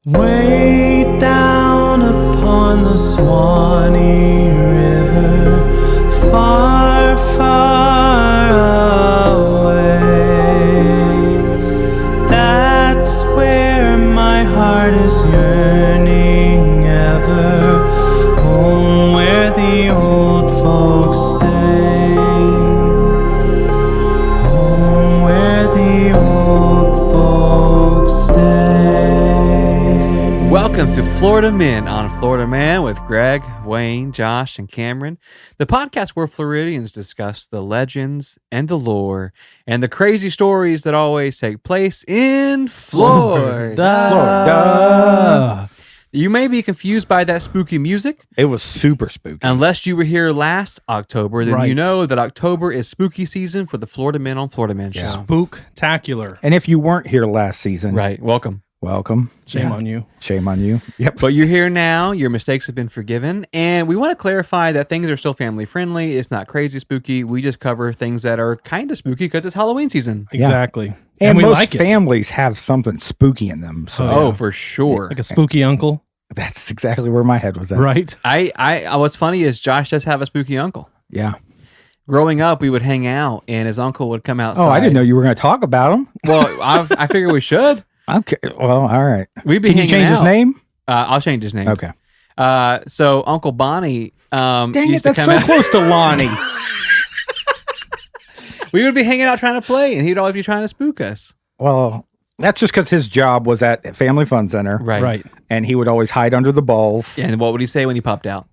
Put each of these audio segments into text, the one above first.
Way down upon the Swanee River, far, far away. That's where my heart is yearning ever, home where the old folks stay, home where the old folks stay. Welcome to Florida Men on Florida Man with Greg, Wayne, Josh, and Cameron, the podcast where Floridians discuss the legends and the lore and the crazy stories that always take place in Florida. You may be confused by that spooky music. It was super spooky. Unless you were here last October, then Right. you know that October is spooky season for the Florida Men on Florida Man show. Spooktacular. And if you weren't here last season, Right, welcome. welcome. Shame on you. Shame on you. Yep. But you're here now. Your mistakes have been forgiven. And we want to clarify that things are still family friendly. It's not crazy spooky. We just cover things that are kind of spooky because it's Halloween season. Exactly. And we most like it. families have something spooky in them. So Oh, for sure. Like a spooky uncle, that's exactly where my head was at. right? I what's funny is Josh does have a spooky uncle. Yeah. Growing up, we would hang out and his uncle would come outside. Oh, I didn't know you were going to talk about him. Well, I figured we should. Okay. Well, all right. We'd be Can you hanging change out. his name? I'll change his name. Okay. So Uncle Bonnie Dang used it, to that's come so out. close to Lonnie. We would be hanging out trying to play and he'd always be trying to spook us. Well, that's just because his job was at Family Fun Center. Right. And he would always hide under the balls. And what would he say when he popped out?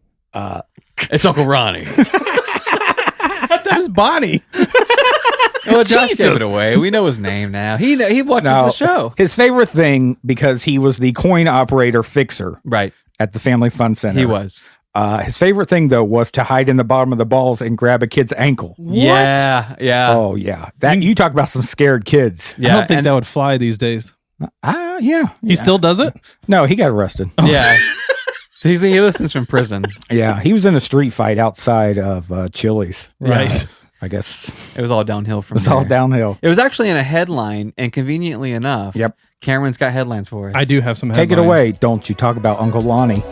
It's Uncle Ronnie. There's Bonnie. Well, Josh gave Jesus. it away. We know his name now. He watches No, the show. His favorite thing, because he was the coin operator fixer Right. at the Family Fun Center. He was. His favorite thing, though, was to hide in the bottom of the balls and grab a kid's ankle. Yeah. Yeah. Oh, yeah. That you talk about some scared kids. Yeah. I don't think and- that would fly these days. Yeah. He still does it? No, he got arrested. Yeah. So he listens from prison. Yeah, he was in a street fight outside of Chili's. Right. I guess It was all downhill from it's there. all downhill. It was actually in a headline, and conveniently enough, Yep. Cameron's got headlines for us. I do have some Take it headlines. away. Don't you talk about Uncle Lonnie.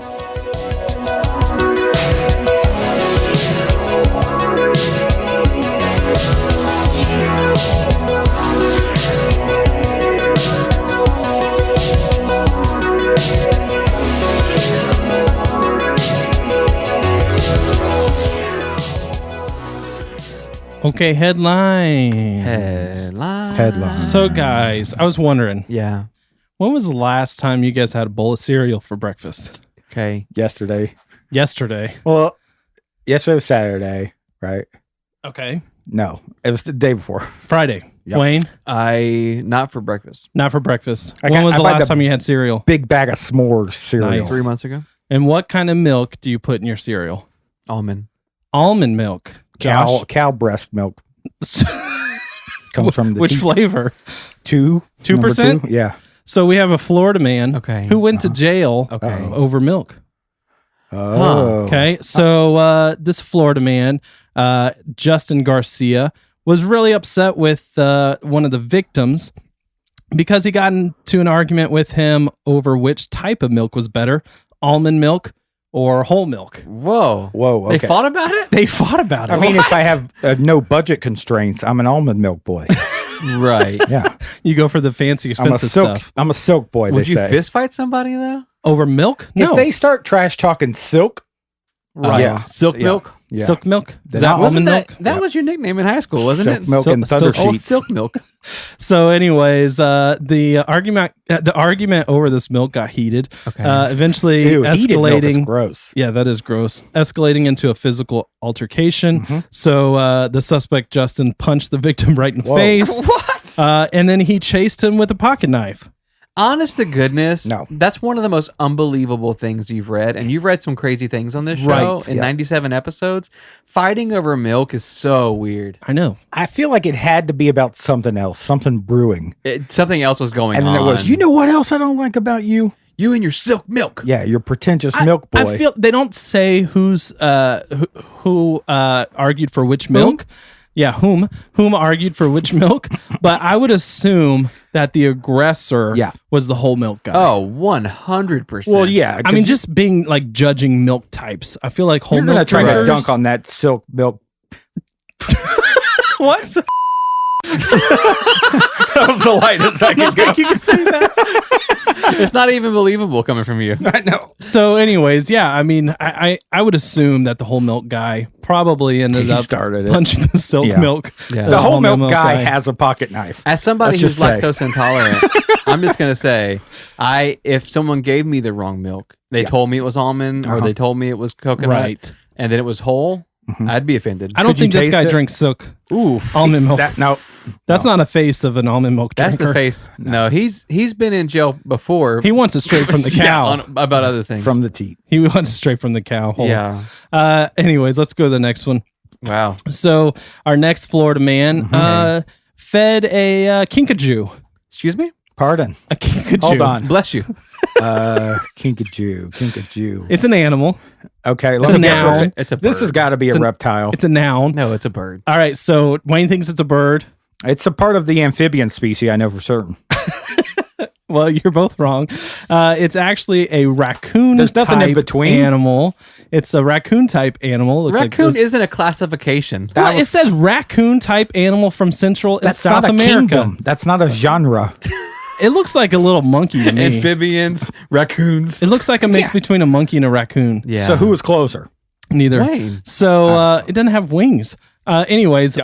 Okay, headline. Headline. So, guys, I was wondering, Yeah. when was the last time you guys had a bowl of cereal for breakfast? Okay. Yesterday. Yesterday. Well, yesterday was Saturday, right? Okay. No, it was the day before. Friday. Yep. Wayne, Not for breakfast. not for breakfast. I When was the buy last time you had cereal? Big bag of s'mores cereal. Nice. 3 months ago. And what kind of milk do you put in your cereal? Almond. Almond milk. Josh? Cow breast milk comes from the Which teat. flavor? 2%? 2%? Yeah. So we have a Florida man Okay. who went to jail Okay. over milk. Oh. Okay. So this Florida man, Justin Garcia, was really upset with one of the victims because he got into an argument with him over which type of milk was better, almond milk or whole milk. Whoa. Whoa. Okay. They fought about it? They fought about it. I mean, if I have no budget constraints, I'm an almond milk boy. Right. Yeah. You go for the fancy, I'm a expensive silk. stuff. I'm a silk boy. Would they you say. fist fight somebody though? Over milk? No. If they start trash talking silk, Right. Silk Yeah. milk? Yeah. Silk milk? Is Then that Wasn't almond that milk? was your nickname in high school, wasn't silk it? milk and Silk- thunder silk- Oh, sheets. silk milk. So, anyways, the argument over this milk got heated. Okay. Ew, Eventually heated milk is escalating. gross. Yeah, that is gross. Escalating into a physical altercation. Mm-hmm. So the suspect Justin punched the victim right in the Whoa. face, What? and then he chased him with a pocket knife. Honest to goodness, No. that's one of the most unbelievable things you've read. And you've read some crazy things on this show Right, in yeah. 97 episodes. Fighting over milk is so weird. I know. I feel like it had to be about something else, something brewing. Something else was going And on. then it was, you know what else I don't like about you? You and your silk milk. Yeah, you're pretentious milk boy. I feel they don't say who argued for which milk. whom argued for which milk, but I would assume that the aggressor was the whole milk guy. Oh, 100%. Well, yeah. I mean, just being like judging milk types. I feel like whole you're milk going to try to drinkers- dunk on that silk milk. What? That was the lightest I could go. You can say that. It's not even believable coming from you. I know. So, anyways, yeah, I mean, I would assume that the whole milk guy probably ended He up started it. punching the silk Yeah. milk. Yeah. The whole milk guy has a pocket knife. As somebody Let's who's just say. lactose intolerant, I'm just gonna say, if someone gave me the wrong milk, they told me it was almond or they told me it was coconut, Right. and then it was whole, I'd be offended. I don't Could you think this taste guy it? drinks silk Ooh, almond milk. That's Not a face of an almond milk that's drinker. the face. No, he's been in jail before. He wants it straight from the cow. About other things. from the teat. He wants it straight from the cow. Whole. Yeah. Anyways, let's go to the next one. Wow. So our next Florida man fed a kinkajou. Excuse me. Pardon. A kinkajou. Hold on. Bless you. Kinkajou. It's an animal. Okay, It's a noun. It's a This bird. has got to be a reptile. It's a noun. No, it's a bird. All right. So Wayne thinks it's a bird. It's a part of the amphibian species, I know for certain. Well, you're both wrong. It's actually a raccoon. There's nothing in type between. animal. It's a raccoon type animal. Looks Raccoon like this. isn't a classification. Well, it says raccoon type animal from Central and That's South not a America. kingdom. That's not a genre. It looks like a little monkey to me. Amphibians, raccoons. It looks like a mix between a monkey and a raccoon. Yeah. So who was closer? Neither. Wayne. So it doesn't have wings. Anyways.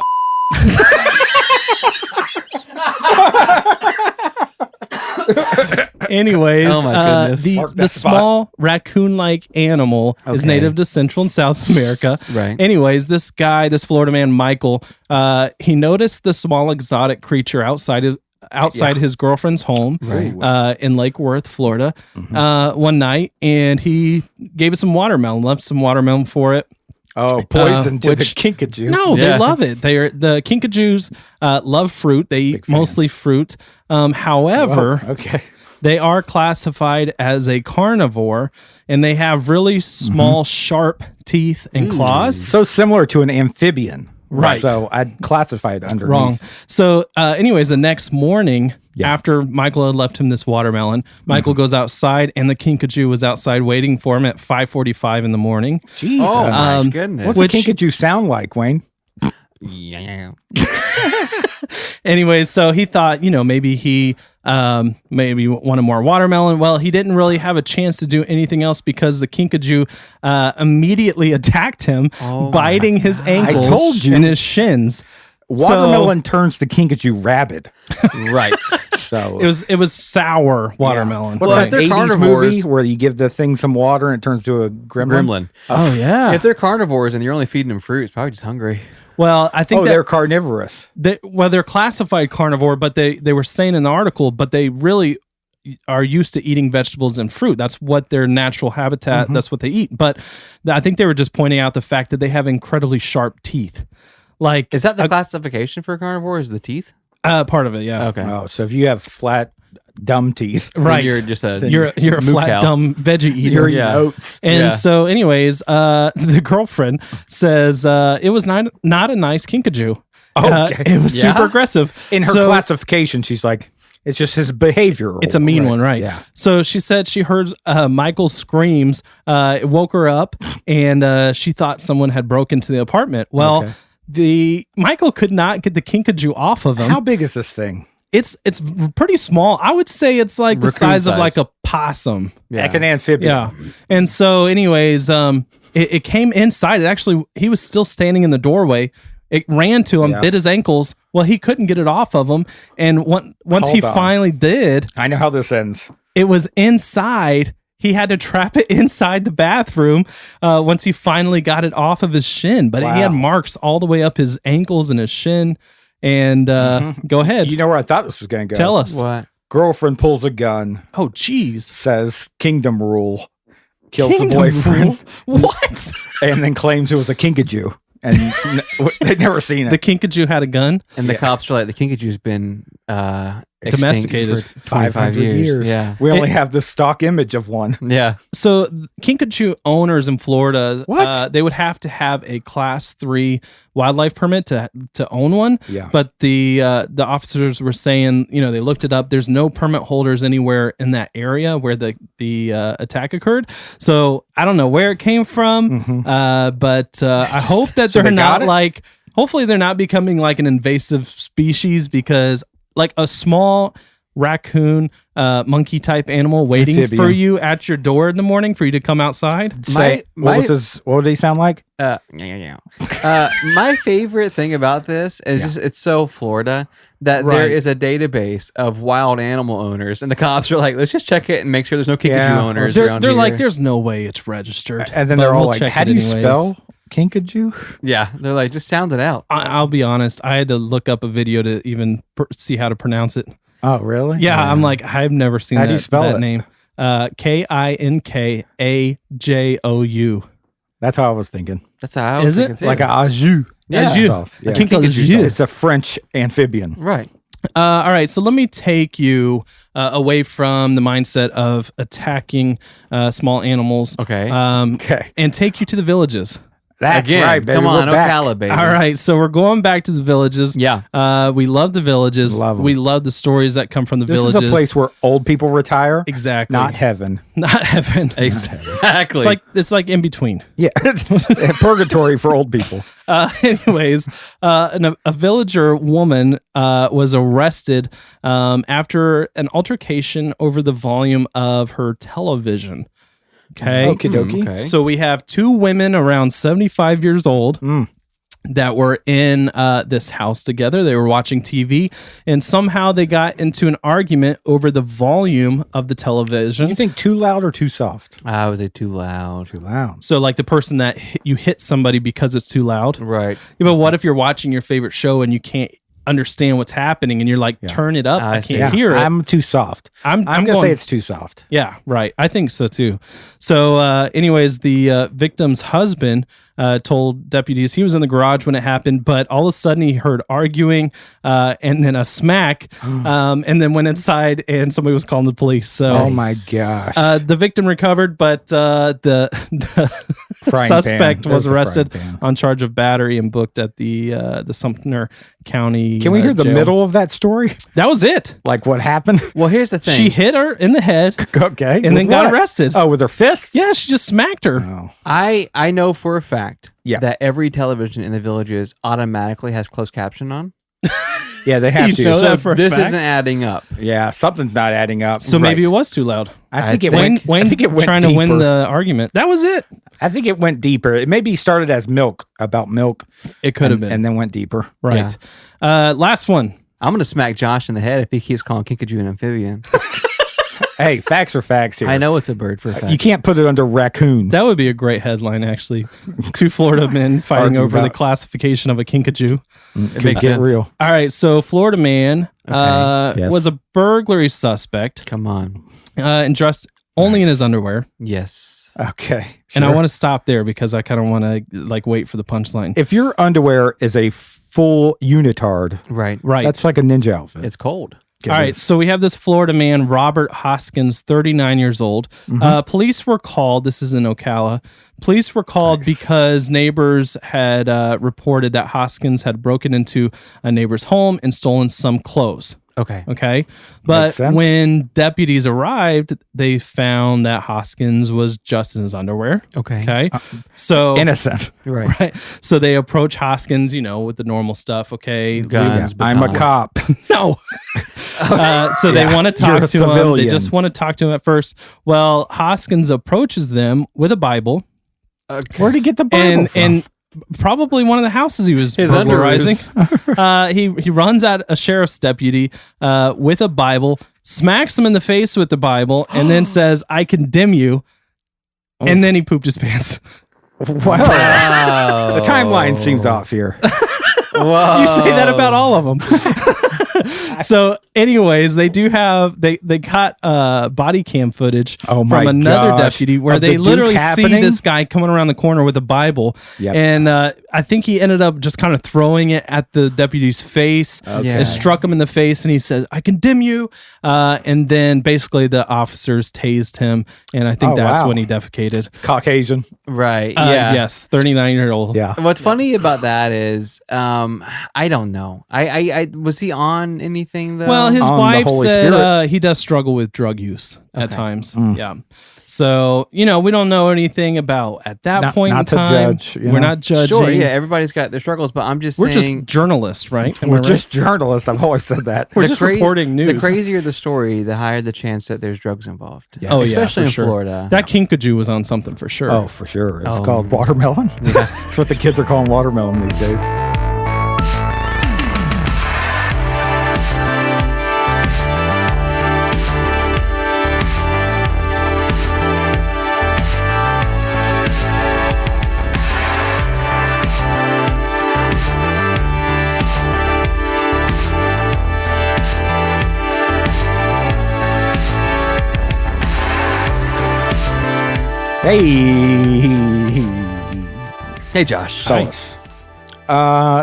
Anyways, Oh my goodness. Mark the that spot. small raccoon-like animal is Okay. native to Central and South America. Right. Anyways, this Florida man, Michael, he noticed the small exotic creature outside his girlfriend's home in Lake Worth, Florida, one night, and he gave it some watermelon, left some watermelon for it. Oh, poison to the which- kinkajou. No, Yeah. they love it. The kinkajous love fruit. They eat mostly fruit. However, Okay. they are classified as a carnivore, and they have really small, sharp teeth and claws. So similar to an amphibian. Right. So I'd classify it underneath. Wrong. So, anyways, the next morning, after Michael had left him this watermelon, Michael goes outside, and the kinkajou was outside waiting for him at 5:45 in the morning. Jesus. Oh my goodness. What's a kinkajou sound like, Wayne? Yeah. Anyways, so he thought, maybe he maybe wanted more watermelon. Well, he didn't really have a chance to do anything else because the kinkajou immediately attacked him, biting his ankles I told you. and his shins. Watermelon turns the kinkajou rabid. Right. So It was sour watermelon. What's Well, if that they're 80s carnivores- movie where you give the thing some water and it turns to a gremlin? Gremlin. Oh yeah. If they're carnivores and you're only feeding them fruit, it's probably just hungry. Well, I think They're carnivorous. they're classified carnivore, but they were saying in the article, but they really are used to eating vegetables and fruit. That's what their natural habitat. That's what they eat. But I think they were just pointing out the fact that they have incredibly sharp teeth. Like, Is that the classification for a carnivore? Is the teeth? part of it? Yeah. Okay. Oh, so if you have flat, dumb teeth, Then Right. You're just a You're a moo flat cow. dumb veggie eater. you're eating Yeah. oats. And Yeah. so, anyways, the girlfriend says it was not a nice kinkajou. Okay. It was Yeah? super aggressive. In her So- classification, she's like, it's just his behavior. It's a mean one, right? Yeah. So she said she heard Michael's screams. It woke her up, and she thought someone had broken into the apartment. Well, Michael could not get the kinkajou off of him. How big is this thing? It's pretty small. I would say it's like the Raccoon size of size. like a possum. Yeah. Like an amphibian. Yeah. And so, anyways, it came inside. It actually, he was still standing in the doorway. It ran to him, bit his ankles. Well, he couldn't get it off of him. And once he Hold on. finally did, I know how this ends. it was inside. He had to trap it inside the bathroom once he finally got it off of his shin. But he had Wow. marks all the way up his ankles and his shin. And go ahead. You know where I thought this was going to go? Tell us. What? Girlfriend pulls a gun, Oh, geez. says kingdom rule, kills Kingdom the boyfriend, rule? What? and then claims it was a kinkajou. And they'd never seen it. The kinkajou had a gun? And the cops are like, the kinkajou's been domesticated. for 500 25 years. Yeah. We only have the stock image of one. Yeah. So kinkajou owners in Florida, What? they would have to have a Class 3 wildlife permit to own one. Yeah. But the officers were saying, they looked it up. There's no permit holders anywhere in that area where the attack occurred. So I don't know where it came from, but I hope that So they're they got not it? hopefully they're not becoming like an invasive species, because like a small raccoon, monkey type animal waiting Amphibian. for you at your door in the morning for you to come outside. Say, what did he sound like? My favorite thing about this is just it's so Florida that there Right. is a database of wild animal owners, and the cops are like, let's just check it and make sure there's no kinkajou Yeah. owners They're around like, here. there's no way it's registered. And then But they're all we'll like, check how it do you anyways. spell kinkajou? Yeah, they're like, just sound it out. I'll be honest. I had to look up a video to even see how to pronounce it. Oh, really? Yeah, I'm like, I've never seen How that, do you spell that it? name. Kinkajou. That's how I was thinking. That's how I was Is it? thinking too. Like a au jus. Yeah. Au jus. Sauce. Yeah. A kinkajou. It's a French amphibian. right. All right, so let me take you away from the mindset of attacking small animals. Okay. Okay. And take you to the villages. That's Again, right, baby. come on, We're back. Ocala, baby. All right, so we're going back to the villages. Yeah. We love the villages. Love 'em. We love the stories that come from the This villages. is a place where old people retire. Exactly. Not heaven. Not heaven. Exactly. It's like in between. Yeah. Purgatory for old people. Anyways, a villager woman was arrested after an altercation over the volume of her television. Okay. Okie dokie. okay. So we have two women around 75 years old that were in this house together. They were watching TV, and somehow they got into an argument over the volume of the television. You think too loud or too soft? Was it too loud? Too loud. So like the person that you hit somebody because it's too loud. Right. Yeah, but what if you're watching your favorite show and you can't understand what's happening and you're like, turn it up. I see. can't hear it. I'm too soft. I'm gonna going- say it's too soft. Yeah, right. I think so too. So, anyways, the victim's husband told deputies he was in the garage when it happened, but all of a sudden he heard arguing and then a smack, and then went inside and somebody was calling the police. So, Oh my gosh. the victim recovered, but the Frying suspect pan. was That's a frying arrested pan. on charge of battery and booked at the Sumter County. Can we hear the jail. middle of that story? That was it. Like what happened? Well, here's the thing. She hit her in the head. Okay. And then With got what? arrested. Oh, with her fists? Yeah, she just smacked her. Oh. I know for a fact Yeah. that every television in the villages automatically has closed caption on. Yeah, they have You to. know So that for a this fact? isn't adding up. Yeah, something's not adding up. So maybe it Right. was too loud. I think it Wayne, went. I Wayne's think it went trying deeper. to win the argument. That was it. I think it went deeper. It maybe started as about milk. It could have been. and then went deeper. Right. Last one. I'm gonna smack Josh in the head if he keeps calling kinkajou an amphibian. Hey, facts are facts here. I know it's a bird for a fact. You can't put it under raccoon. That would be a great headline, actually. Two Florida men fighting Argue over the about- classification of a kinkajou. It Could makes get sense. real. All right. So, Florida man Yes. was a burglary suspect Come on. and dressed only in his underwear. Yes. Okay. And I sure. want to stop there because I kind of want to wait for the punchline. If your underwear is a full unitard, Right. Right. that's like a ninja outfit. It's cold. Okay. All right, so we have this Florida man, Robert Hoskins, 39 years old. Police were called. This is in Ocala. Police were called because neighbors had reported that Hoskins had broken into a neighbor's home and stolen some clothes. Okay. Okay. But sense. when deputies arrived, they found that Hoskins was just in his underwear. Okay. Okay. So Innocent. Right. right. So they approach Hoskins, with the normal stuff. Okay. Guns. I'm a batons. cop. No. So they want to You're a talk to him. They civilian. just want to talk to him at first. Well, Hoskins approaches them with a Bible Okay. Where'd he get the Bible from? and probably one of the houses he was His burglarizing. He runs at a sheriff's deputy with a Bible, smacks him in the face with the Bible, and then says, "I condemn you." And then he pooped his pants. Wow. Wow. The timeline seems off here. Whoa. You say that about all of them. So, anyways, they got body cam footage Oh my from another gosh. deputy where Of the they Duke literally happening? see this guy coming around the corner with a Bible. Yep. And I think he ended up just kind of throwing it at the deputy's face. Okay. It struck him in the face, and he said, "I condemn you." And then basically the officers tased him, and I think Oh, that's wow. when he defecated. Caucasian. Right. Yeah. Yes, 39-year-old. Yeah. What's funny about that is, I don't know. I was he on anything though? Well, his On the wife Holy said Spirit. he does struggle with drug use at Okay. times. Yeah. So, we don't know anything about at that Not- point not in to time. judge, you We're know. not judging. sure. Yeah, everybody's got their struggles, but I'm just We're saying. just journalists, right? Am I We're right? just journalists. I've always said that. We're the just reporting news. The crazier the story, the higher the chance that there's drugs involved. Yeah. Oh, yeah. Especially for in sure. Florida. That kinkajou was on something for sure. Oh, for sure. It's Oh. called watermelon. That's what the kids are calling watermelon these days. Hey, Hey, Josh. fellas.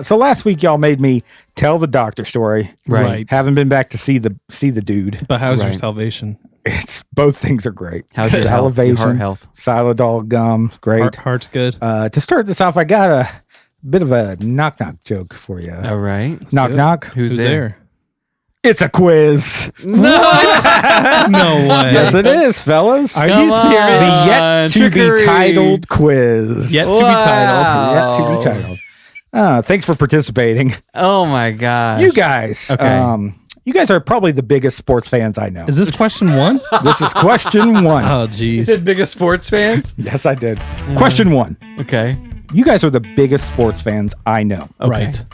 So last week y'all made me tell the doctor story. Right. Haven't been back to see the dude. But how's your Right. salvation? It's both things are great. How's your health? Your heart health? Xylitol gum, great. Heart's good. To start this off, I got a bit of a knock knock joke for you. All right. knock knock. Who's there? It's a quiz. No way. Yes, it is, fellas. Are the you serious? yet to Trickery. be titled quiz. Yet to be titled. Yet to be titled. Thanks for participating. Oh my gosh. You guys. Okay. You guys are probably the biggest sports fans I know. Is this question one? This is question one. Oh, geez. the biggest sports fans? Yes, I did. Question one. Okay. You guys are the biggest sports fans I know. Okay. Right.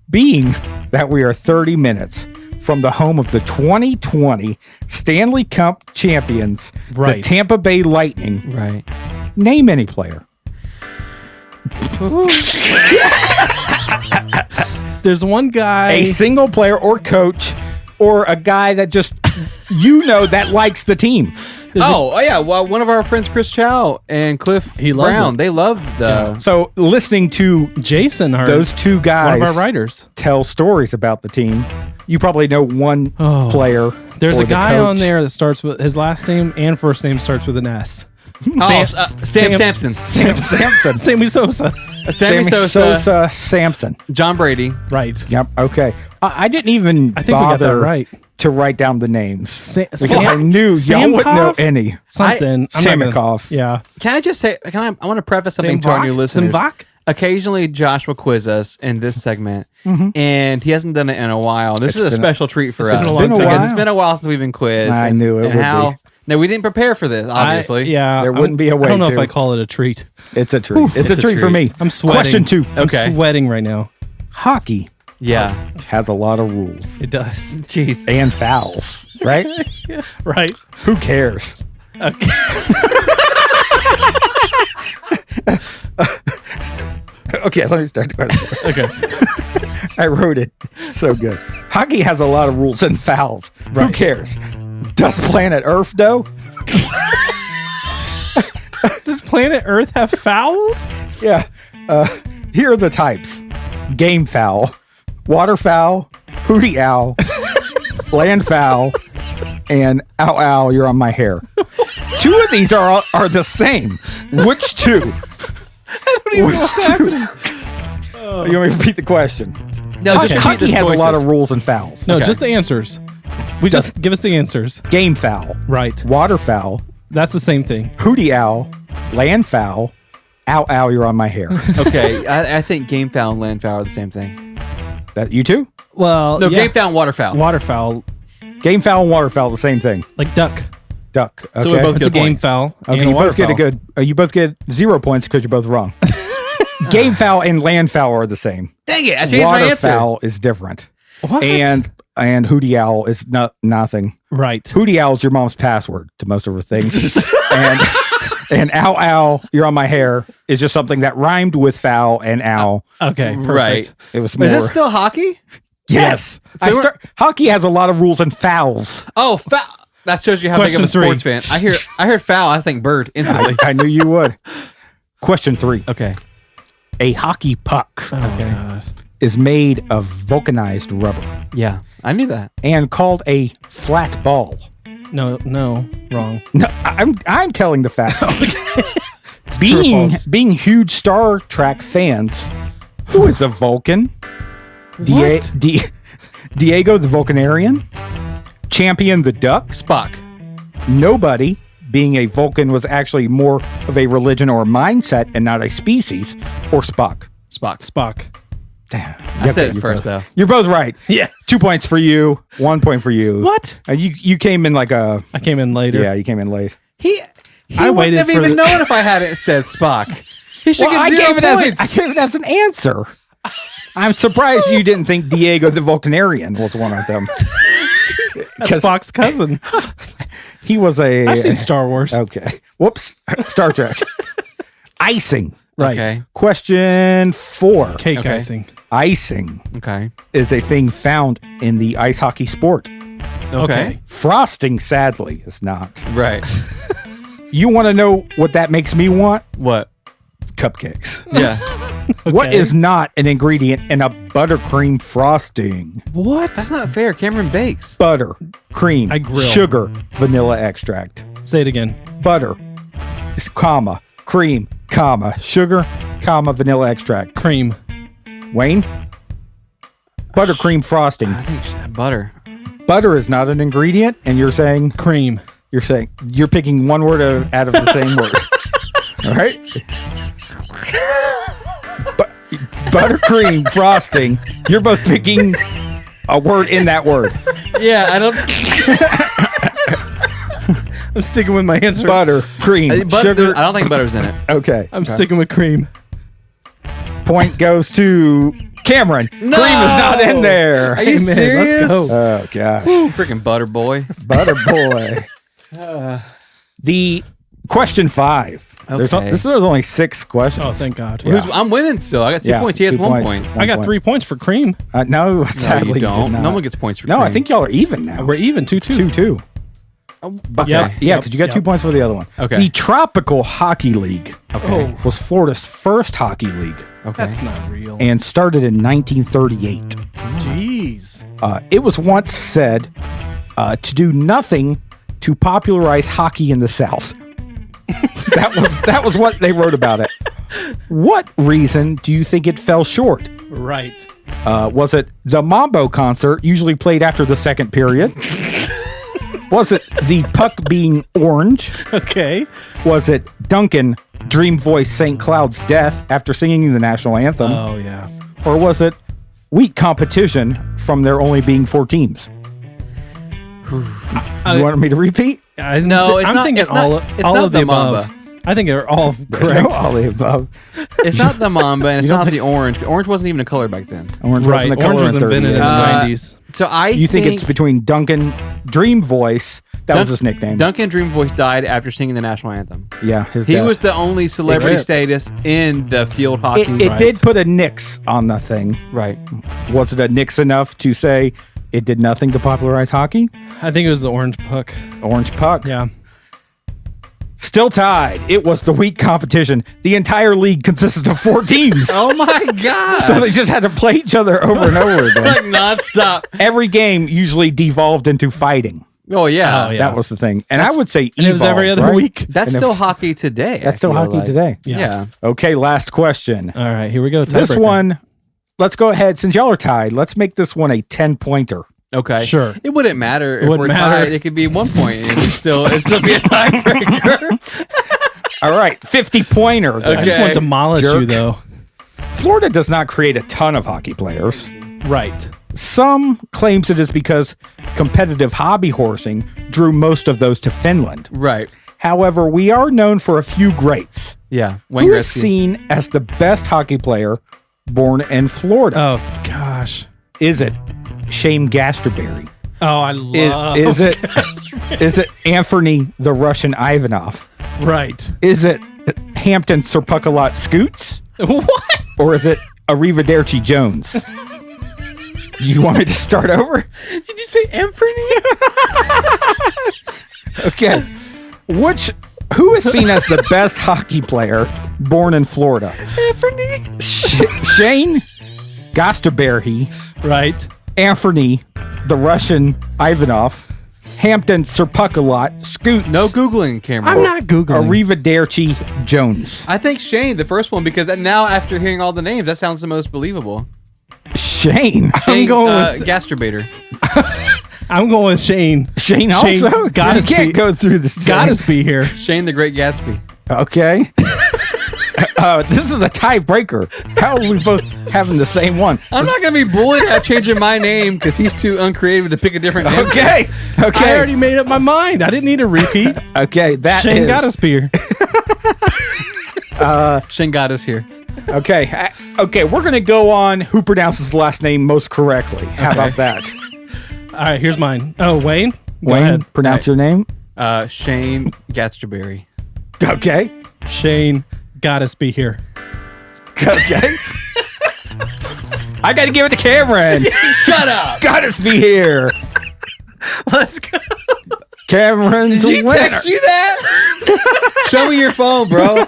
Being that we are 30 minutes from the home of the 2020 Stanley Cup champions, Right. the Tampa Bay Lightning, Right. name any player. There's one guy. A single player or coach or a guy that just, that likes the team. Oh, yeah. Well, one of our friends, Chris Chow and Cliff He loves Brown, it. they love the. So listening to Jason, those two guys one of our writers. tell stories about the team, you probably know one Oh. player. There's or a the guy on coach. there that starts with his last name and first name starts with an S. Sam Sampson. Sam Sampson. Sammy Sosa. Sammy Sosa. Sampson. John Brady. Right. Yep. Okay. I didn't even I think we got that bother right. to write down the names because I What? knew y'all wouldn't know Samkov? any. Something. I'm not gonna- Samikov. Yeah. Can I just say, I want to preface something to our new listeners. Simvak? Occasionally, Josh will quiz us in this segment, and he hasn't done it in a while. This is a been a- special treat for it's us been a long because time. it's been a while since we've been quizzed. I and- knew it and would how, be. No, we didn't prepare for this, obviously. Yeah. There wouldn't be a way I don't know if to. I call it a treat. It's a treat. It's a It's a treat for treat. me. I'm sweating. Question 2. Okay. I'm sweating right now. Hockey Yeah. has a lot of rules It does. Jeez. and fouls, right? Right. Who cares? Okay. Okay, let me start the question. Okay. I wrote it so good. Hockey has a lot of rules and fouls. Who cares? Does planet Earth though? Does planet Earth have fouls? Yeah. Here are the types: game foul, water foul, hootie owl, land foul, and ow ow, you're on my hair. 2 of these are the same. Which 2? I don't even know what's happening. You want me to repeat the question? No, just repeat Hockey the has a lot choices. of rules and fouls. No, Okay. just the answers. We just give us the answers. Game foul, Right. water foul, That's the same thing. hootie owl, land foul, ow ow, you're on my hair. Okay, I think game foul and land foul are the same thing. That you too? Well, No, yeah. game foul and water foul. Waterfowl, Game foul and water foul, the same thing. like duck. Duck. Okay. So we both It's get a a game point. foul. Okay, and you both get a waterfowl. good. You both get 0 points because you're both wrong. Game foul and land foul are the same. Dang it, I changed my Water answer. foul is different. What? And hootie owl is nothing. Right. Hootie owl is your mom's password to most of her things. and ow ow, you're on my hair is just something that rhymed with foul and owl. Okay. Perfect. Right. It was Is more. this still hockey? Yes. So Hockey has a lot of rules and fouls. Oh, foul. That shows you how big of a Question sports fan. I hear foul. I think bird instantly. I knew you would. Question 3. Okay. A hockey puck Oh, God. is made of vulcanized rubber Yeah, I knew that. and called a flat ball. No, wrong. No, I'm telling the facts. True or false? Being huge Star Trek fans, who is a Vulcan? What? Diego the Vulcanarian? Champion the Duck? Spock. Nobody, being a Vulcan, was actually more of a religion or mindset and not a species, or Spock. Spock. Damn. I said it you're first, both- though. You're both right. Yes. 2 points for you, 1 point for you. What? You came in like a... I came in later. Yeah, you came in late. He I wouldn't waited have for even the- known if I hadn't said Spock. He should Well, get 0 points. I gave it as an answer. I'm surprised you didn't think Diego the Vulcanarian was one of them. That's Spock's cousin. He was a... I've seen Star Wars. Okay. Whoops. Star Trek. Icing. Right. Okay. Question 4. Cake Okay. icing. Icing Okay. is a thing found in the ice hockey sport. Okay. Frosting, sadly, is not. Right. You want to know what that makes me want? What? Cupcakes. Yeah. What Okay. is not an ingredient in a buttercream frosting? What? That's not fair. Cameron bakes. Butter, cream, I grill. sugar, vanilla extract. Say it again. Butter, comma, cream, comma, sugar, comma, vanilla extract. Cream. Wayne? Buttercream frosting. I think butter. Butter is not an ingredient, and you're saying Cream. you're picking one word out of the same word. All right? Buttercream frosting. You're both picking a word in that word. Yeah, I don't. I'm sticking with my answer. Butter, cream, sugar. I don't think butter's in it. Okay. I'm sticking with cream. Point goes to Cameron. Cream is not in there. Are you Hey, man, serious? let's go. Oh gosh. Freaking butter boy. Butter boy. The question 5. Okay. There's only 6 questions. Oh, thank God. Yeah. I'm winning still. I got 2 points. He has 2 1 points. point. I got 1 3 points for cream. No, No, sadly you did don't. not. No one gets points for No, cream. I think y'all are even now. We're even 2-2. 2-2. Okay. Yep. Yeah, because you got 2 points for the other one. Okay. The Tropical Hockey League Okay. was Florida's first hockey league Okay. That's not real. and started in 1938. Jeez. It was once said to do nothing to popularize hockey in the South. that was what they wrote about it. What reason do you think it fell short? Right. Was it the Mambo concert, usually played after the second period? Was it the puck being orange? Okay. Was it Duncan Dream Voice St. Cloud's death after singing the national anthem? Oh, yeah. Or was it weak competition from there only being 4 teams? You wanted me to repeat? No, it's I'm not- thinking it's not- all, it's all not of the the above. Mamba. I think they're all There's correct. no all the above. It's not the Mamba, and it's not the orange. Orange wasn't even a color back then. Orange Right. wasn't the Orange color was in 30 invented in years. the 90s. So I You think it's between Duncan Dream Voice? That was his nickname. Duncan Dream Voice died after singing the national anthem. Yeah, his He death. was the only celebrity It- status in the field hockey. It did put a nix on the thing. Right. Was it a nix enough to say it did nothing to popularize hockey? I think it was the orange puck. Orange puck. Yeah. Still tied. It was the weak competition. The entire league consisted of 4 teams. Oh my god! So they just had to play each other over and over again. like nonstop. Every game usually devolved into fighting. Oh yeah. Oh, yeah. That was the thing. And I would say And it was every evolved, other right? week. That's And still if- hockey today. That's still I feel hockey like. today. Yeah. Okay, last question. All right, here we go. This Tiebreaker. one, let's go ahead. Since y'all are tied, let's make this one a 10-pointer. Okay. Sure. It wouldn't matter if wouldn't we're matter. tied. It could be 1 point, and it'd still be a tiebreaker. All right, 50-pointer. I just Okay. want to demolish Jerk. you, though. Florida does not create a ton of hockey players. Right. Some claims it is because competitive hobby horsing drew most of those to Finland. Right. However, we are known for a few greats. Yeah. Wayne Who is Gretzky. seen as the best hockey player born in Florida? Oh, gosh. Is it Shane Gasterberry? Oh, I love Is it is it Anthony the Russian Ivanov? Right. Is it Hampton Serpucalot Scoots? What? Or is it Arrivederci Jones? Do you want me to start over? Did you say Anthony? Okay. Who is seen as the best hockey player born in Florida? Anthony. Shane Gasterberry, Right. Anthony, the Russian Ivanov, Hampton Serpukalot, Scoots, No Googling, Cameron. I'm not Googling. Arrivederci Jones. I think Shane, the first one, because now after hearing all the names, that sounds the most believable. Shane. Shane, going with- Gastrobator. I'm going with Shane. Shane also? You can't go through the same. Gotta be here. Shane the Great Gatsby. Okay. This is a tiebreaker. How are we both having the same one? I'm not going to be bullied at changing my name because he's too uncreative to pick a different name. Okay. I Okay. already made up my mind. I didn't need a repeat. Okay. That Shane is- gotta be here. Shane got us here. Okay. Okay. We're going to go on who pronounces the last name most correctly. How about that? All right, here's mine. Oh, Wayne? Go Wayne, ahead. pronounce your name. Shane Gasterberry. Okay. Shane gotta be here. Okay. I got to give it to Cameron. Shut up! Gotta be here. Let's go. Cameron's Did he a winner. text you that? Show me your phone, bro.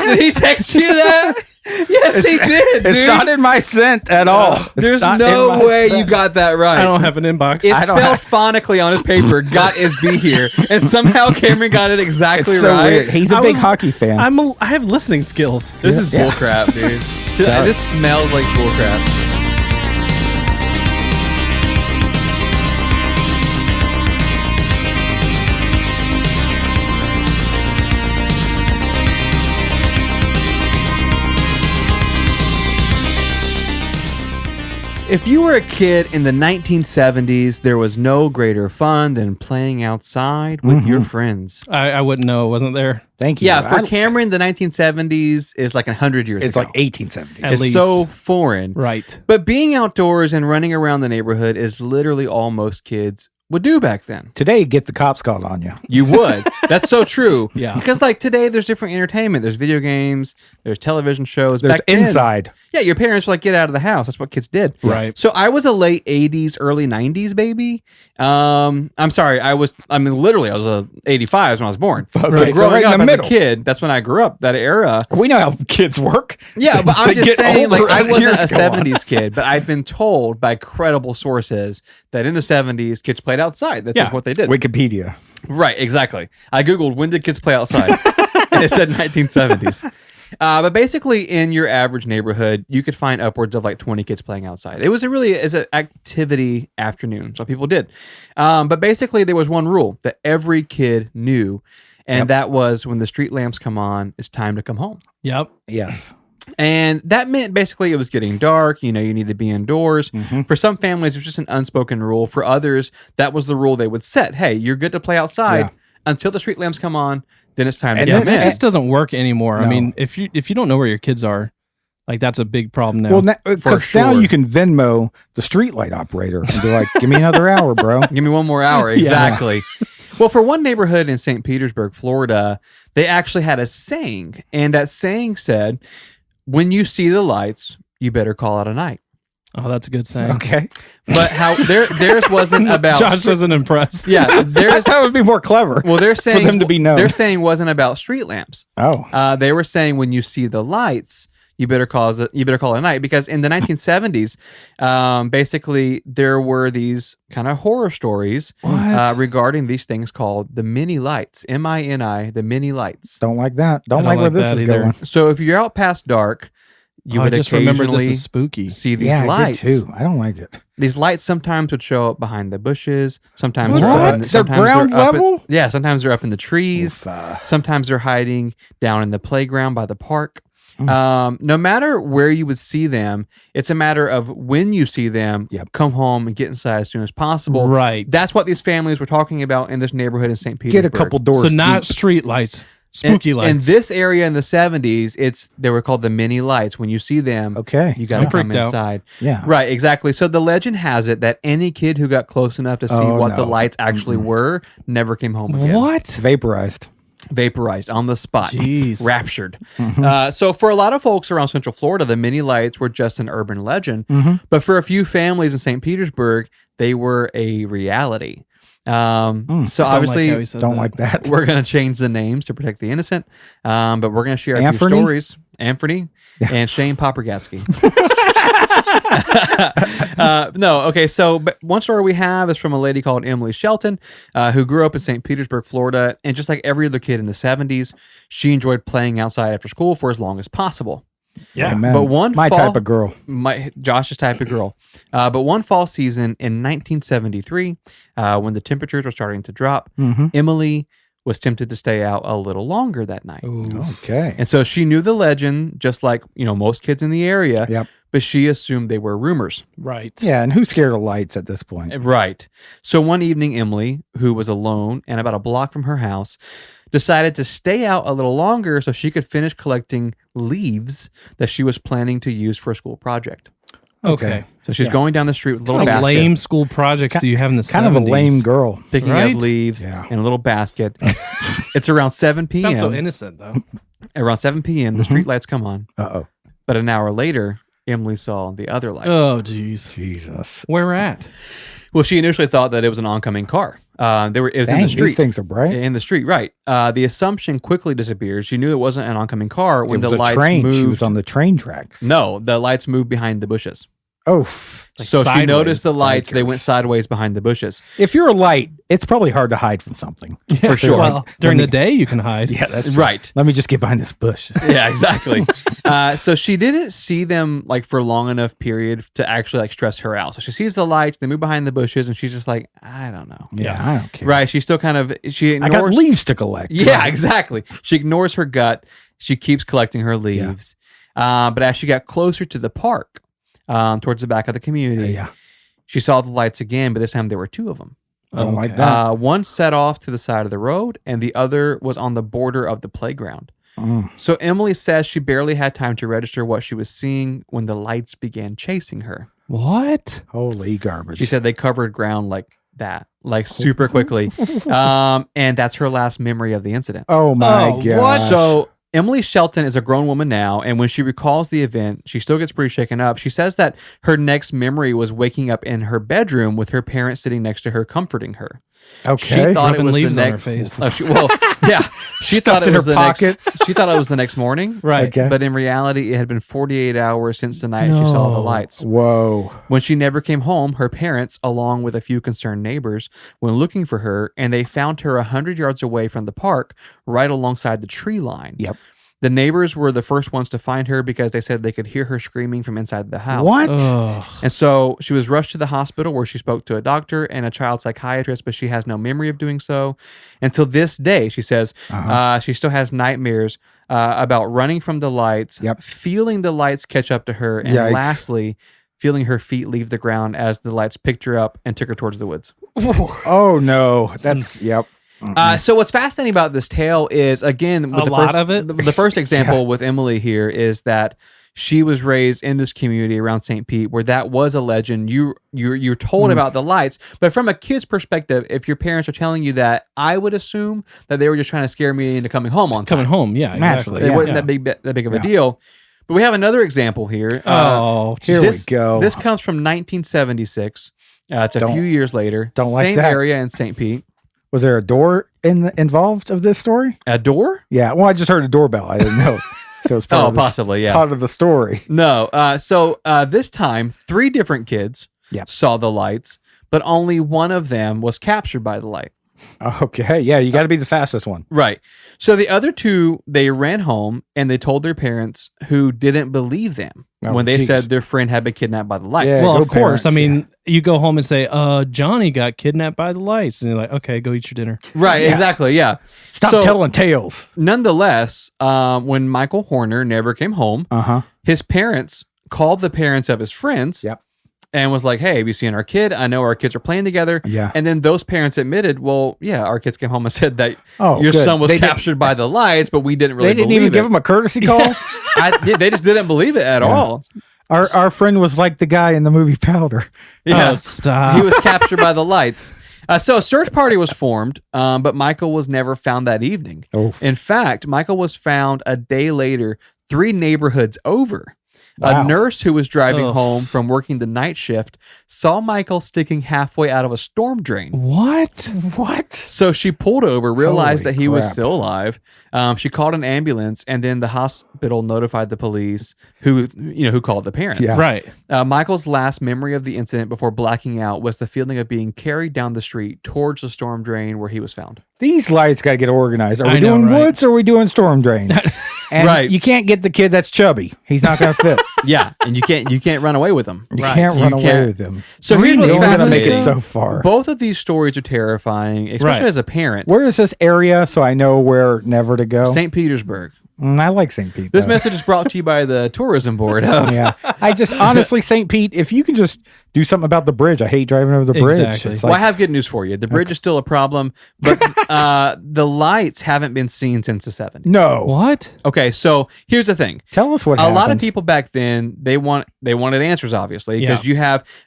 Did he text you that? Yes, he did, dude. It's not in my scent at all. It's There's not in no my way you scent. got that right. I don't have an inbox. It's I don't spelled have- phonically on his paper. Got is be here, and somehow Cameron got it exactly It's so right. weird. He's a I big was- hockey fan. I have listening skills. This is Yeah. bullcrap, dude. Sorry. This smells like bullcrap. If you were a kid in the 1970s, there was no greater fun than playing outside with your friends. I wouldn't know. It wasn't there. Thank you. Yeah, for Cameron, the 1970s is like 100 years it's ago. like 1870. At It's least. so foreign. Right. But being outdoors and running around the neighborhood is literally all most kids would do back then. Today, get the cops called on you. You would. That's so true. Yeah. Because like today, there's different entertainment. There's video games. There's television shows. There's Back then- inside. Yeah, your parents were like, get out of the house. That's what kids did. Right. So I was a late 80s, early 90s baby. I'm sorry. I was a 85 when I was born. Okay, But so growing right in up the as middle. a kid, that's when I grew up, that era. We know how kids work. Yeah, but I'm They just get saying, like, older I as wasn't years a go on. 70s kid, but I've been told by credible sources that in the 70s, kids played outside. That's just what they did. Wikipedia. Right, exactly. I Googled, when did kids play outside? And it said 1970s. But basically, in your average neighborhood, you could find upwards of like 20 kids playing outside. It was an activity afternoon, so people did. But basically, there was one rule that every kid knew, and that was when the street lamps come on, it's time to come home. Yep. Yes. And that meant basically it was getting dark. You need to be indoors. For some families, it was just an unspoken rule. For others, that was the rule they would set. Hey, you're good to play outside until the street lamps come on. Then it's time to And get then them It in. just doesn't work anymore. No. I mean, if you don't know where your kids are, like that's a big problem now. Well, because now sure. you can Venmo the streetlight operator and be like, "Give me another hour, bro." Give me one more hour. Exactly. Well, for one neighborhood in St. Petersburg, Florida, they actually had a saying. And that saying said, when you see the lights, you better call it a night. oh, that's a good saying. Okay. But how theirs wasn't about Josh wasn't impressed. Yeah, theirs That would be more clever. well, they're saying them to be known. Their saying wasn't about street lamps. Oh. They were saying when you see the lights, you better call it a night, because in the 1970s, basically there were these kind of horror stories What? regarding these things called the mini lights, MINI, the mini lights. Don't like that. Don't I like don't where like this that is either. going. So if you're out past dark, you I would just remember this occasionally is spooky. see these Yeah, lights. I did too. I don't like it. These lights sometimes would show up behind the bushes. Sometimes What? they're They're ground up level? yeah, sometimes they're up in the trees. Oof, Sometimes they're hiding down in the playground by the park. No matter where you would see them, it's a matter of when you see them, come home and get inside as soon as possible. Right. That's what these families were talking about in this neighborhood in St. Get Petersburg. a couple doors. So not deep. street lights, spooky lights. In this area in the 70s, they were called the mini lights. When you see them, Okay. you got to I'm come freaked out. inside. Yeah. Right, exactly. So the legend has it that any kid who got close enough to see Oh, what the no. lights actually were never came home again. What? Vaporized. vaporized on the spot, Jeez. raptured. So for a lot of folks around Central Florida, the mini lights were just an urban legend. But for a few families in St. Petersburg, they were a reality. So obviously, Don't like that. we're going to change the names to protect the innocent. But we're going to share a few Anthony? stories. Anthony and Shane Popragatsky. No, okay. So, but one story we have is from a lady called Emily Shelton, who grew up in St. Petersburg, Florida, and just like every other kid in the 70s, she enjoyed playing outside after school for as long as possible. Yeah. Amen. But one my fall- type of girl. Josh's type of girl. But one fall season in 1973, when the temperatures were starting to drop, Emily was tempted to stay out a little longer that night. Okay. And so she knew the legend, just like, most kids in the area, Yep. but she assumed they were rumors. Right. Yeah, and who's scared of lights at this point? Right. So one evening, Emily, who was alone and about a block from her house, decided to stay out a little longer so she could finish collecting leaves that she was planning to use for a school project. Okay. So she's going down the street with a little What basket, lame school projects do you have in the 70s? Kind of a lame girl. picking Right? up leaves Yeah. in a little basket. It's around 7 p.m. Sounds so innocent, though. Around 7 p.m., the street lights come on. Uh-oh. But an hour later, Emily saw the other lights. Oh, jeez. Jesus. Where we're at? Well, she initially thought that it was an oncoming car. It was in Dang, the street. these things are bright. In the street, right. The assumption quickly disappears. She knew it wasn't an oncoming car when It was the a lights train. moved. She was on the train tracks. No, the lights moved behind the bushes. Oh. Like So she sideways. noticed the lights. They Bikers. went sideways behind the bushes. If you're a light, it's probably hard to hide from something. For sure. Well, during the day, you can hide. Yeah, that's true. Right. Let me just get behind this bush. Yeah, exactly. So she didn't see them like for long enough period to actually like stress her out. So she sees the lights, they move behind the bushes, and she's just like, I don't know. Yeah, I don't care. Right. She's still kind of she I ignores. got leaves to collect. Yeah, exactly. She ignores her gut. She keeps collecting her leaves. But as she got closer to the park, towards the back of the community, Yeah. she saw the lights again, but this time there were two of them. Don't like that. One set off to the side of the road, and the other was on the border of the playground. So Emily says she barely had time to register what she was seeing when the lights began chasing her. What? Holy garbage. She said they covered ground like that, like super quickly. And that's her last memory of the incident. Oh my Oh, god. what? So Emily Shelton is a grown woman now, and when she recalls the event, she still gets pretty shaken up. She says that her next memory was waking up in her bedroom with her parents sitting next to her, comforting her. Okay. She thought it Rubbing was leaves the on her next. face. She Stuffed thought it in was her the pockets. next. She thought it was the next morning, Right. Okay. but in reality, it had been 48 hours since the night she saw the No. lights. Whoa. When she never came home, her parents, along with a few concerned neighbors, went looking for her, and they found her 100 yards away from the park, right alongside the tree line. Yep. The neighbors were the first ones to find her because they said they could hear her screaming from inside the house. What? Ugh. And so she was rushed to the hospital where she spoke to a doctor and a child psychiatrist, but she has no memory of doing so. Until this day, she says she still has nightmares about running from the lights, Yep. feeling the lights catch up to her, and Yikes. lastly, feeling her feet leave the ground as the lights picked her up and took her towards the woods. Oh no. That's yep. So what's fascinating about this tale is, again, with A lot of it? The first example with Emily here is that she was raised in this community around St. Pete, where that was a legend. You're told about the lights, but from a kid's perspective, if your parents are telling you that, I would assume that they were just trying to scare me into coming home on time. Coming home, yeah, Naturally, exactly. It wasn't Yeah. that big of a deal. But we have another example here. Oh, Here this, we go. This comes from 1976. It's a few years later. don't like Same that. area in St. Pete. Was there a door involved of this story? A door? Yeah. Well, I just heard a doorbell. I didn't know. So it was part Oh, of this- possibly, yeah. Part of the story. No. So this time, 3 different kids Yep. saw the lights, but only one of them was captured by the light. Okay. Yeah. You got to be the fastest one. Right. So the other 2, they ran home and they told their parents, who didn't believe them Oh, when they geez. said their friend had been kidnapped by the lights. Yeah. well, go of course. parents, I mean, you go home and say, Johnny got kidnapped by the lights. And you're like, okay, go eat your dinner. Right. Yeah. Exactly. Yeah. Stop So, telling tales. nonetheless, when Michael Horner never came home, his parents called the parents of his friends. Yep. And was like, hey, have you seen our kid? I know our kids are playing together. Yeah. And then those parents admitted, well, yeah, our kids came home and said that Oh, your good. son was They didn't- captured by the lights, but we didn't really They didn't believe even it. give him a courtesy call. They just didn't believe it at all. Our friend was like the guy in the movie Powder. Yeah. Oh, stop. He was captured by the lights. So a search party was formed, but Michael was never found that evening. Oof. In fact, Michael was found a day later, 3 neighborhoods over. Wow. A nurse who was driving Ugh. home from working the night shift saw Michael sticking halfway out of a storm drain. What? What? So she pulled over, realized Holy that he was crap. still alive. She called an ambulance, and then the hospital notified the police, who called the parents. Yeah. Right. Michael's last memory of the incident before blacking out was the feeling of being carried down the street towards the storm drain where he was found. These lights got to get organized. Are we I know, doing right? woods or are we doing storm drains? And Right. you can't get the kid that's chubby. He's not going to fit. Yeah, and you can't run away with them. You Right. can't You run away can't. with them. So here's what's You're only gonna make it fascinating. so far. Both of these stories are terrifying, especially Right. as a parent. Where is this area so I know where never to go? St. Petersburg. I like St. Pete. This though. message is brought to you by the tourism board. Yeah. I just honestly, St. Pete, if you can just do something about the bridge. I hate driving over the bridge. Exactly. It's Well, I like, have good news for you. The bridge is still a problem, but the lights haven't been seen since the 70s. no. What? Okay, so here's the thing. Tell us what A happened. lot of people back then, they wanted answers, obviously, because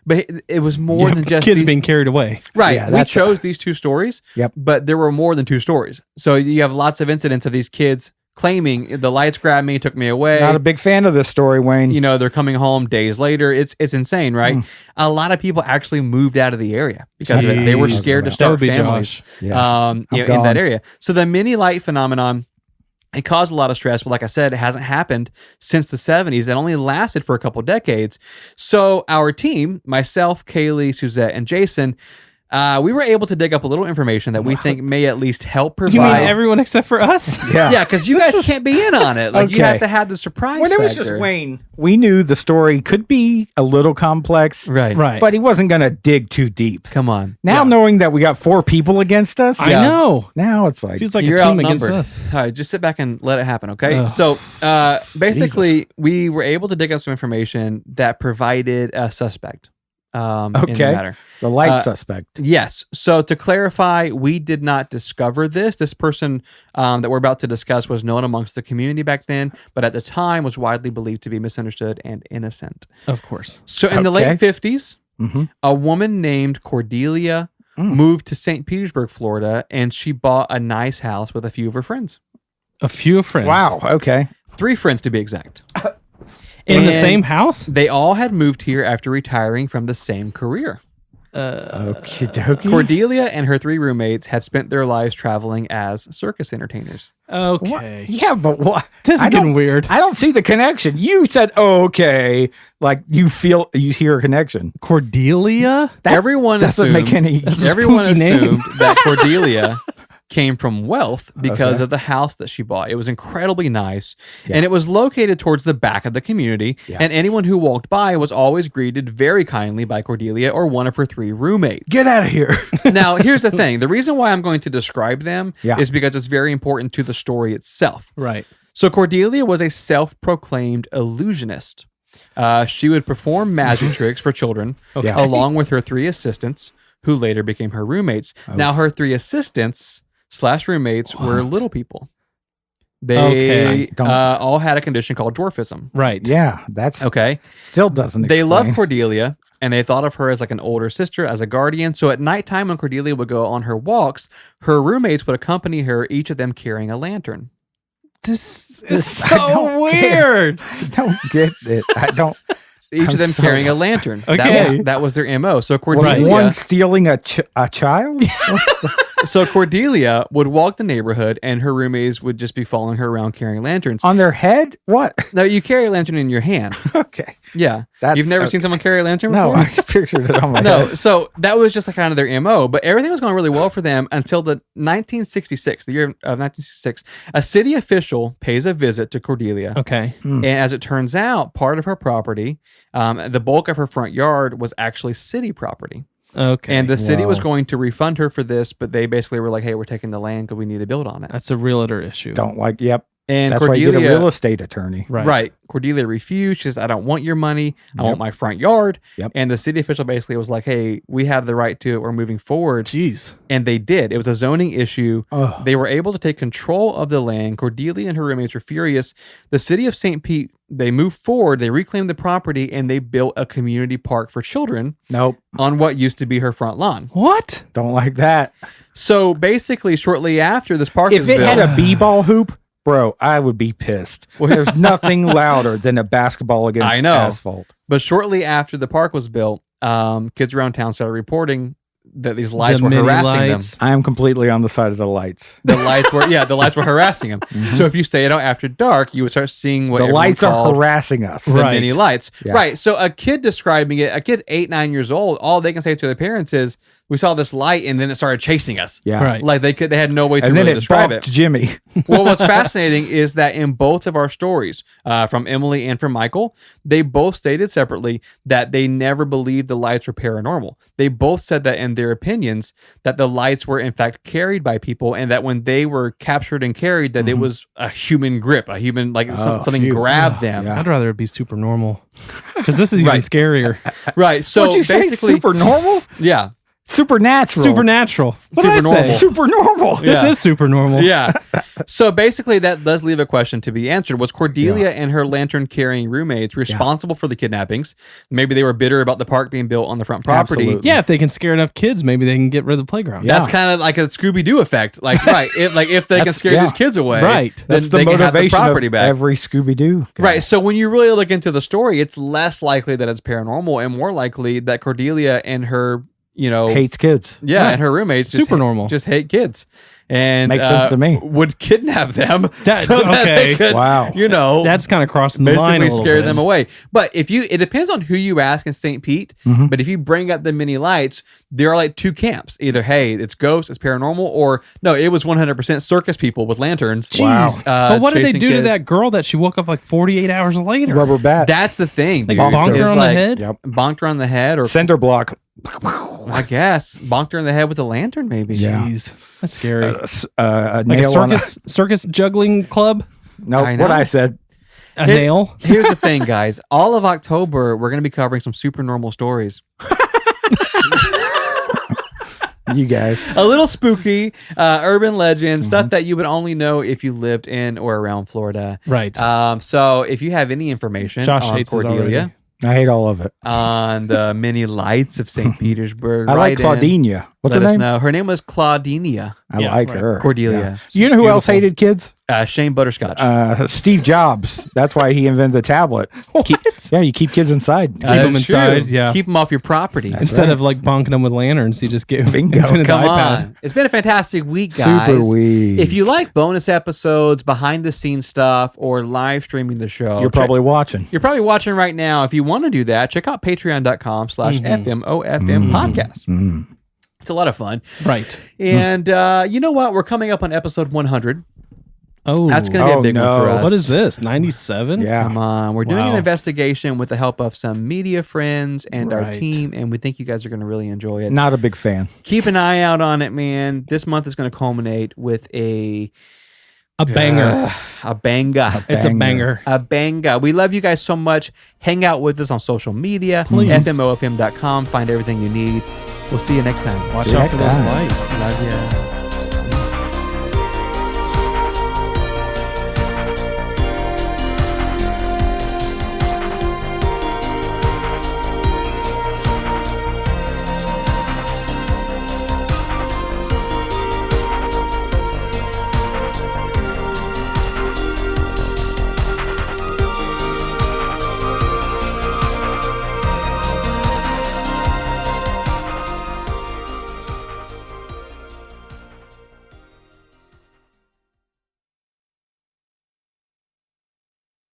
but it was more You than have just kids these, being carried away. right. Yeah, We that's- chose these 2 stories. Yep. But there were more than 2 stories. So you have lots of incidents of these kids claiming the lights grabbed me, took me away. Not a big fan of this story, Wayne. They're coming home days later. It's insane, right? A lot of people actually moved out of the area because of it. They were Jeez. scared to That start would be families. Josh. Yeah. In gone. that area. So the mini light phenomenon, it caused a lot of stress, but like I said, it hasn't happened since the 70s. It only lasted for a couple decades. So our team, myself, Kaylee, Suzette, and Jason, we were able to dig up a little information that we think may at least help You mean provide. everyone except for us? Yeah. Yeah, because you guys can't be in on it. Like you Okay. have to have the surprise When it was factor. just Wayne, we knew the story could be a little complex, Right. Right. but he wasn't going to dig too deep. Come on. Now, knowing that we got 4 people against us, I know. now it's like, Feels like You're a team against outnumbered. us. All right, just sit back and let it happen, okay? Ugh. So basically, we were able to dig up some information that provided a suspect in the Okay. matter. the light suspect. Yes. So to clarify, we did not discover this. This person that we're about to discuss was known amongst the community back then, but at the time was widely believed to be misunderstood and innocent. Of course. So in the Okay. late 50s, Mhm. a woman named Cordelia moved to St. Petersburg, Florida, and she bought a nice house with a few of her friends. A few friends. Wow. Okay. 3 friends to be exact. In the And same house? They all had moved here after retiring from the same career. Okie dokie. Cordelia and her 3 roommates had spent their lives traveling as circus entertainers. Okay. Yeah, but what? This is I don't- getting weird. I don't see the connection. You said, oh, okay. Like you hear a connection. Cordelia? Everyone doesn't assumed, make any- That's a everyone spooky name. assumed that Cordelia came from wealth because Okay. of the house that she bought. It was incredibly nice, and it was located towards the back of the community, Yeah. and anyone who walked by was always greeted very kindly by Cordelia or one of her 3 roommates. Get out of here. Now, here's the thing. The reason why I'm going to describe them Yeah. is because it's very important to the story itself. Right. So Cordelia was a self-proclaimed illusionist. She would perform magic tricks for children, Okay. along with her 3 assistants, who later became her roommates. Now, her 3 assistants / roommates were little people. They Okay. Don't- all had a condition called dwarfism. Right. Yeah, that's Okay. still doesn't. They explain. loved Cordelia, and they thought of her as like an older sister, as a guardian. So at nighttime, when Cordelia would go on her walks, her roommates would accompany her, each of them carrying a lantern. This This- is I so don't get- weird. I don't get it. I don't. Each I'm of them so- carrying a lantern. Okay. That was their MO. So Was Cordelia, one stealing a child? What's the- so Cordelia would walk the neighborhood, and her roommates would just be following her around carrying lanterns. on their head? What? Now you carry a lantern in your hand. Okay. Yeah, That's- you've never seen someone carry a lantern No, before? I pictured it on my No, head. so that was just like kind of their MO, but everything was going really well for them until the 1966, the year of 1966. A city official pays a visit to Cordelia. Okay. And as it turns out, part of her property, the bulk of her front yard was actually city property. Okay. And the city was Wow. going to refund her for this, but they basically were like, hey, we're taking the land because we need to build on it. That's a realtor issue. Don't like. Yep. And That's why you get a real estate attorney. Right. Cordelia refused. She says, I don't want your money. I want my front yard. Yep. And the city official basically was like, hey, we have the right to it. We're moving forward. Jeez. And they did. It was a zoning issue. Ugh. They were able to take control of the land. Cordelia and her roommates were furious. The city of St. Pete, they moved forward. They reclaimed the property and they built a community park for children Nope. on what used to be her front lawn. What? Don't like that. So basically, shortly after this park If is it built, had a b-ball hoop, bro, I would be pissed. There's nothing louder than a basketball against I know. asphalt. but shortly after the park was built, kids around town started reporting that these lights The were mini harassing lights. them. I am completely on the side of the lights. The lights were harassing them. So if you stayed out after dark, you would start seeing what The everyone lights are called harassing us. the Right. mini lights. Yeah. Right. So a kid describing it, a kid 8, 9 years old, all they can say to their parents is, we saw this light and then it started chasing us. Yeah. Right. Like they had no way to And then really it describe bumped it. Jimmy. Well, what's fascinating is that in both of our stories, from Emily and from Michael, they both stated separately that they never believed the lights were paranormal. They both said that in their opinions, that the lights were in fact carried by people, and that when they were captured and carried, that it was a human grip, a human, like something phew. grabbed them. Yeah. I'd rather it be super normal because this is even Right. scarier. Right. So What'd you say? basically, Super normal? yeah. Supernatural. Supernatural. What did I Super normal. say? Super normal. This Yeah. is super normal. Yeah. So basically, that does leave a question to be answered. Was Cordelia and her lantern carrying roommates responsible for the kidnappings? Maybe they were bitter about the park being built on the front property. Absolutely. Yeah, if they can scare enough kids, maybe they can get rid of the playground. Yeah. That's kind of like a Scooby Doo effect. Like, right. If they can That's- scare yeah. these kids away, Right. then That's the they can have the motivation property of back. every Scooby-Doo. guy. Right. So when you really look into the story, it's less likely that it's paranormal and more likely that Cordelia and her, Hates kids. yeah, and her roommates Super normal. just hate kids. And Makes sense to me. would kidnap them That- so that they okay. could, Wow. That's kind of crossing the line. basically A little scare bit. them away. But it depends on who you ask in St. Pete. Mm-hmm. But if you bring up the mini lights, there are like two camps. Either, hey, it's ghosts, it's paranormal, or no, it was 100% circus people with lanterns. Jeez. Wow. But what did they Chasing do to kids. that girl that she woke up like 48 hours later? Rubber bat. That's the thing, dude. Like bonked her Is on like, the head? Yep. Bonked her on the head, or Cinder block. I guess bonked her in the head with a lantern, maybe. Yeah. Jeez. That's scary. A like a nail on circus juggling club? No, I what know. I said. A Here- nail? Here's the thing, guys. All of October, we're going to be covering some super normal stories. You guys. A little spooky, urban legend, Mm-hmm. stuff that you would only know if you lived in or around Florida. Right. So if you have any information Josh on hates it already. Cordelia, I hate all of it. on the many lights of St. Petersburg, I like write in, Claudinia. What's let her us name? know. Her name was Claudinia. I Yeah, like right. her. Cordelia. Yeah. You know who else Beautiful. hated kids? Shane Butterscotch. Steve Jobs. That's why he invented the tablet. Yeah, you keep kids inside. Keep 'em That's inside, true. yeah. Keep them off your property. Instead right. of like bonking them with lanterns, he just gave Bingo. invented the Come iPad. on. It's been a fantastic week, guys. Super week. If you like bonus episodes, behind the scenes stuff, or live streaming the show, You're probably watching. You're probably watching right now. If you want to do that, check out patreon.com/FMOFM podcast. It's a lot of fun. Right. And you know what? We're coming up on episode 100. Oh, That's going to be a Oh, big one no. for us. what is this? 97? Yeah. Come on. We're doing an Wow. investigation with the help of some media friends and our Right. team, and we think you guys are going to really enjoy it. Not a big fan. Keep an eye out on it, man. This month is going to culminate with a banger. a banga. It's a banger. banger. A banga. We love you guys so much. Hang out with us on social media. Please. FMOFM.com. Find everything you need. We'll see you next time. Watch See you out for next those time. lights. Love ya.